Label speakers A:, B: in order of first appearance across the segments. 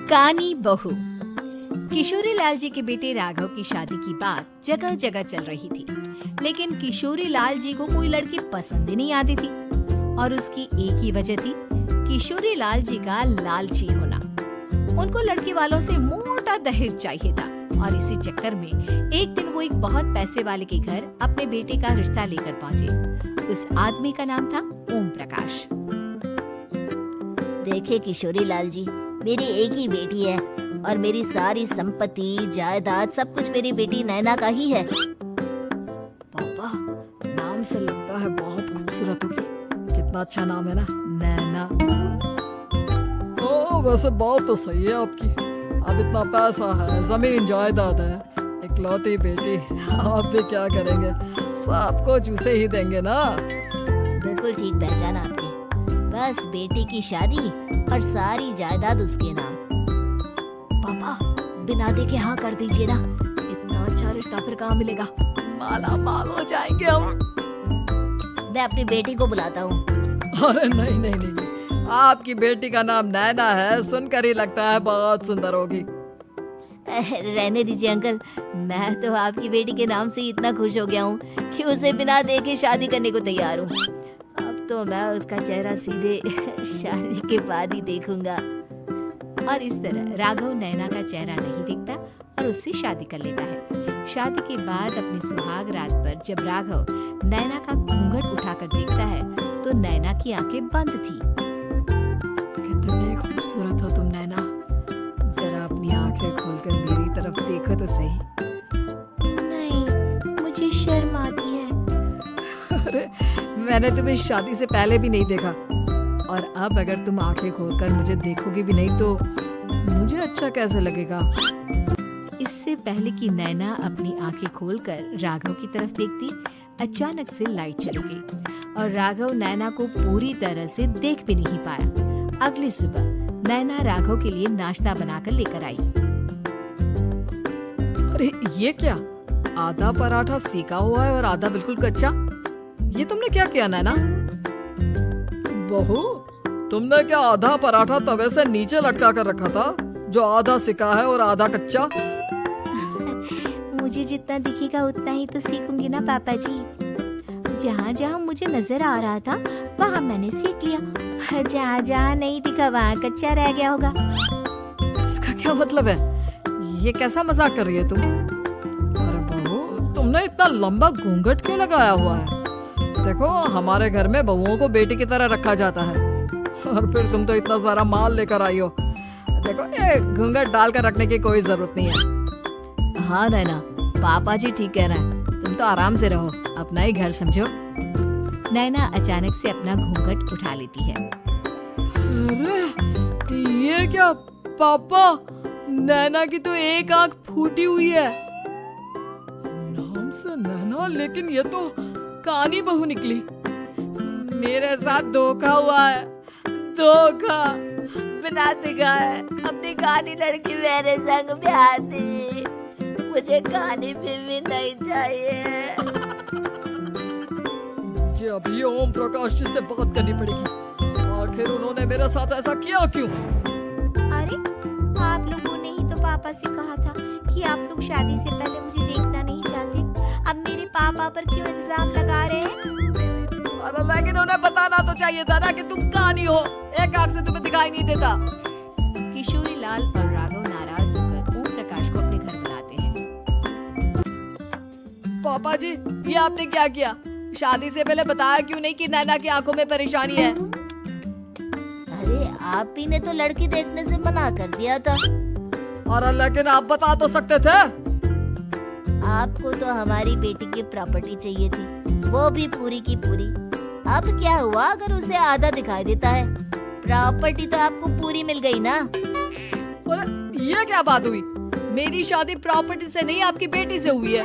A: कानी बहू। किशोरी लाल जी के बेटे राघव की शादी की बात जगह जगह चल रही थी, लेकिन किशोरी लाल जी को कोई लड़की पसंद ही नहीं आती थी। और उसकी एक ही वजह थी, किशोरी लाल जी का लालची होना। उनको लड़की वालों से मोटा दहेज चाहिए था और इसी चक्कर में एक दिन वो एक बहुत पैसे वाले के घर अपने बेटे का रिश्ता लेकर पहुंचे। उस आदमी का नाम था ओम प्रकाश।
B: देखे किशोरी लाल जी, मेरी एक ही बेटी है और मेरी सारी संपत्ति जायदाद सब कुछ मेरी बेटी नैना का ही है।
C: पापा, नाम से लगता है बहुत खूबसूरत होगी। कितना अच्छा नाम है ना, नैना। ओ, वैसे बात तो सही है आपकी। अब इतना पैसा है, जमीन जायदाद है, इकलौती बेटी, आप भी क्या करेंगे? सबको चूसे ही देंगे ना।
B: बिल्कुल ठीक पहचाना आपने। बस बेटी की शादी और सारी जायदाद उसके नाम।
C: पापा, बिना देखे हाँ कर दीजिए ना। इतना अच्छा रिश्ता फिर कहाँ मिलेगा? माला माल हो जाएंगे हम।
B: मैं अपनी बेटी को बुलाता हूँ।
C: अरे नहीं नहीं नहीं, आपकी बेटी का नाम नैना है, सुनकर ही लगता है बहुत सुंदर होगी।
B: रहने दीजिए अंकल, मैं तो आपकी बेटी के नाम से ही इतना खुश हो गया हूँ कि उसे बिना देखे शादी करने को तैयार हूँ। अब तो मैं उसका चेहरा सीधे शादी के बाद ही देखूंगा।
A: और इस तरह राघव नैना का चेहरा नहीं देखता और उससे शादी कर लेता है। शादी के बाद अपनी सुहाग रात पर जब राघव नैना का घूंघट उठाकर देखता है तो नैना की आंखें बंद थी।
C: कितनी खूबसूरत हो तुम नैना। जरा अपनी आंखें खोलकर मेरी तरफ देखो तो सही।
B: नहीं, मुझे शर्म आती है।
C: अरे, मैंने तुम्हें शादी से पहले भी नहीं देखा और अब अगर तुम आंखें खोलकर मुझे देखोगी भी नहीं तो मुझे अच्छा कैसे लगेगा?
A: इससे पहले कि नैना अपनी आंखें खोलकर राघव की तरफ देखती, अचानक से लाइट चली गई और राघव नैना को पूरी तरह से देख भी नहीं पाया। अगली सुबह नैना राघव के लिए नाश्ता बनाकर लेकर आई।
C: अरे ये क्या? आधा पराठा सेका हुआ है और आधा बिल्कुल कच्चा। ये तुमने क्या किया नैना? बहू, तुमने क्या आधा पराठा तवे से नीचे लटका कर रखा था, जो आधा सिका है और आधा कच्चा?
B: मुझे जितना दिखेगा उतना ही तो सीखूंगी ना पापा जी। जहाँ जहाँ मुझे नजर आ रहा था वहाँ मैंने सीख लिया, जहाँ जहाँ नहीं दिखा वहाँ कच्चा रह गया होगा।
C: इसका क्या मतलब है? ये कैसा मजाक कर रही है तुम? अरे बहू, तुमने इतना लंबा घूंघट क्यों लगाया हुआ है? देखो, हमारे घर में बहुओं को बेटी की तरह रखा जाता है और फिर तुम तो इतना सारा माल लेकर आई हो। देखो, ये घूंघट डालकर रखने की कोई जरूरत नहीं है। हाँ नैना, पापा जी ठीक कह रहे हैं, तुम तो आराम से रहो, अपना ही घर समझो।
A: नैना अचानक से अपना घूंघट उठा लेती है।
C: अरे ये क्या पापा, नैना की तो एक आंख फूटी हुई है। नाम से नैना, लेकिन ये तो कानी बहू निकली। मेरे साथ धोखा हुआ है, धोखा।
B: बिना दिखाए अपनी कानी लड़की मेरे संग ब्याह दी। मुझे कानी भी नहीं चाहिए।
C: मुझे अभी ओम प्रकाश जी से बात करनी पड़ेगी। आखिर उन्होंने मेरे साथ ऐसा किया क्यों?
B: अरे, आप लोगों ने ही तो पापा से कहा था कि आप लोग शादी से पहले मुझे देखना नहीं चाहते। अब मेरे पापा पर क्यों इल्जाम लगा रहे हैं?
C: अरे लेकिन उन्हें बताना तो चाहिए था ना कि तुम कानी हो, एक आंख से तुम्हें दिखाई नहीं देता।
A: किशोरी लाल और राघव नाराज होकर ओम प्रकाश को अपने घर बुलाते हैं।
C: पापा जी, ये आपने क्या किया? शादी से पहले बताया क्यों नहीं कि नैना की आंखों में परेशानी है?
B: अरे, आप ही ने तो लड़की देखने से मना कर दिया था।
C: और लेकिन आप बता तो सकते थे।
B: आपको तो हमारी बेटी की प्रॉपर्टी चाहिए थी, वो भी पूरी की पूरी। अब क्या हुआ अगर उसे आधा दिखाई देता है? प्रॉपर्टी तो आपको पूरी मिल गई ना।
C: अरे ये क्या बात हुई? मेरी शादी प्रॉपर्टी से नहीं, आपकी बेटी से हुई है।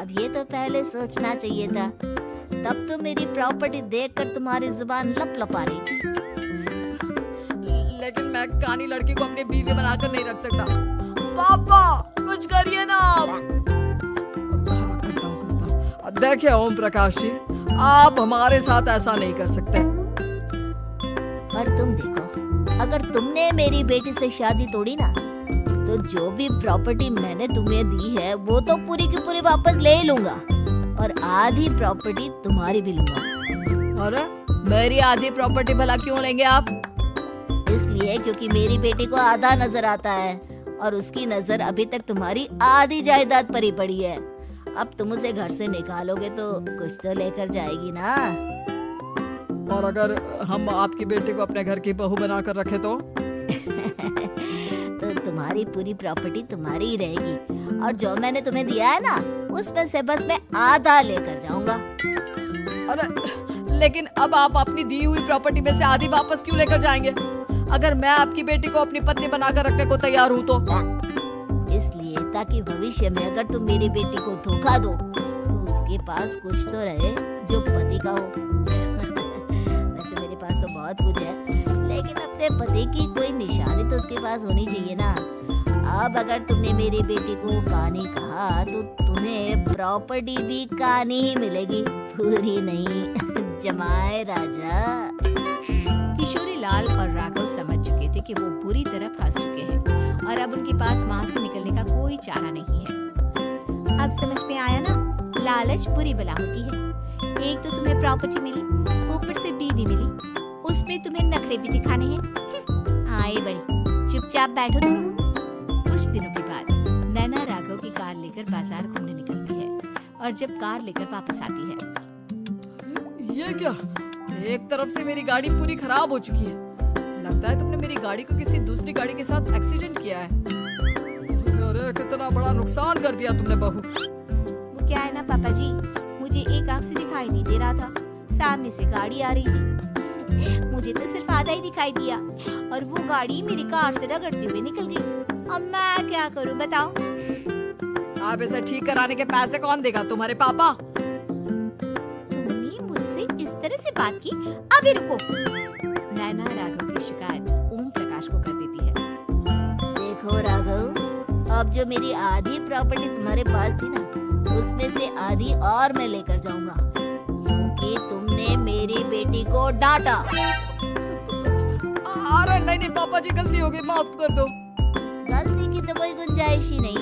B: अब ये तो पहले सोचना चाहिए था, तब तो मेरी प्रॉपर्टी देखकर तुम्हारी जुबान लप लपा रही थी।
C: लेकिन मैं कानी लड़की को अपनी बीवी बनाकर नहीं रख सकता। पापा, कुछ करिए ना आप। देखिए ओम प्रकाश जी, आप हमारे साथ ऐसा नहीं कर सकते।
B: पर तुम देखो, अगर तुमने मेरी बेटी से शादी तोड़ी ना, तो जो भी प्रॉपर्टी मैंने तुम्हें दी है वो तो पूरी की पूरी वापस ले ही लूंगा, और आधी प्रॉपर्टी तुम्हारी भी लूंगा।
C: अरे मेरी आधी प्रॉपर्टी भला क्यों लेंगे आप?
B: इसलिए क्योंकि मेरी बेटी को आधा नजर आता है और उसकी नजर अभी तक तुम्हारी आधी जायदाद पर ही पड़ी है। अब तुम उसे घर से निकालोगे तो कुछ तो लेकर जाएगी ना।
C: और अगर हम आपकी बेटी को अपने घर की बहू बनाकर रखे तो?
B: तो तुम्हारी पूरी प्रॉपर्टी तुम्हारी ही रहेगी, और जो मैंने तुम्हें दिया है ना, उसमें से बस मैं आधा लेकर जाऊंगा।
C: अरे लेकिन अब आप अपनी दी हुई प्रॉपर्टी में से आधी वापस क्यों लेकर जाएंगे? अगर मैं आपकी बेटी को अपनी पत्नी बनाकर रखने को तैयार हूँ तो?
B: इसलिए ताकि भविष्य में अगर तुम मेरी बेटी को धोखा दो तो उसके पास कुछ तो रहे जो पति का हो। वैसे मेरे पास तो बहुत कुछ है, लेकिन अपने पति की कोई निशानी तो उसके पास होनी चाहिए ना। अब अगर तुमने मेरी बेटी को कानी कहा तो तुम्हें प्रॉपर्टी भी कानी ही मिलेगी, पूरी नहीं। जमाए राजा।
A: किशोरी लाल और राघव समझ चुके थे कि वो बुरी तरह फंस चुके हैं और अब उनके पास वहाँ से निकलने का कोई चारा नहीं है। अब समझ में आया ना, लालच बुरी बला होती है। एक तो तुम्हें प्रॉपर्टी मिली, ऊपर से बीवी मिली, उसमें तुम्हें नखरे भी दिखाने हैं। आए बड़ी, चुपचाप बैठो तुम। कुछ दिनों के बाद नैना राघव की कार लेकर बाजार घूमने निकलती है और जब कार लेकर वापस आती है,
C: ये क्या? एक तरफ से मेरी गाड़ी पूरी खराब हो चुकी है। लगता है तुमने मेरी गाड़ी को किसी दूसरी गाड़ी के साथ एक्सीडेंट किया है। अरे कितना बड़ा नुकसान कर दिया तुमने बहू।
A: वो क्या है ना पापा जी, मुझे एक आंख से दिखाई नहीं दे रहा था, सामने से गाड़ी आ रही थी। मुझे तो सिर्फ आधा ही दिखाई दिया और वो गाड़ी मेरी कार से रगड़ते हुए निकल गई। अब मैं क्या करूं बताओ?
C: आप इसे ठीक कराने के पैसे कौन देगा? तुम्हारे पापा?
A: तुमने मुझसे इस तरह से बात की? अभी रुको। नैना राघव की शिकायत ओम प्रकाश को कर देती है।
B: देखो राघव, अब जो मेरी आधी प्रॉपर्टी तुम्हारे पास थी ना, उसमें से आधी और मैं लेकर जाऊंगा, क्योंकि तुमने मेरी बेटी को डांटा।
C: अरे नहीं नहीं पापा जी, गलती हो गई, माफ कर दो।
B: गलती की तो कोई गुंजाइश ही नहीं।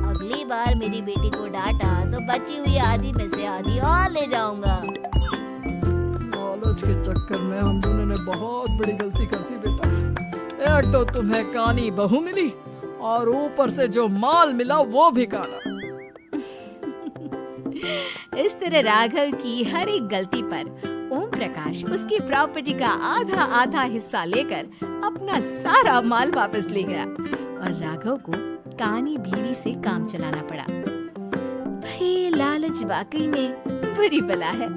B: अगली बार मेरी बेटी को डांटा तो बची हुई आधी में से आधी और ले जाऊंगा।
C: लालच के चक्कर में हम दोनों ने बहुत बड़ी गलती कर दी बेटा। एक तो तुम्हें कानी बहू मिली और ऊपर से जो माल मिला वो भी काना।
A: इस तरह राघव की हर एक गलती पर ओम प्रकाश उसकी प्रॉपर्टी का आधा आधा हिस्सा लेकर अपना सारा माल वापस ले गया और राघव को कानी बीवी से काम चलाना पड़ा। भाई लालच वाकई में बुरी बला है।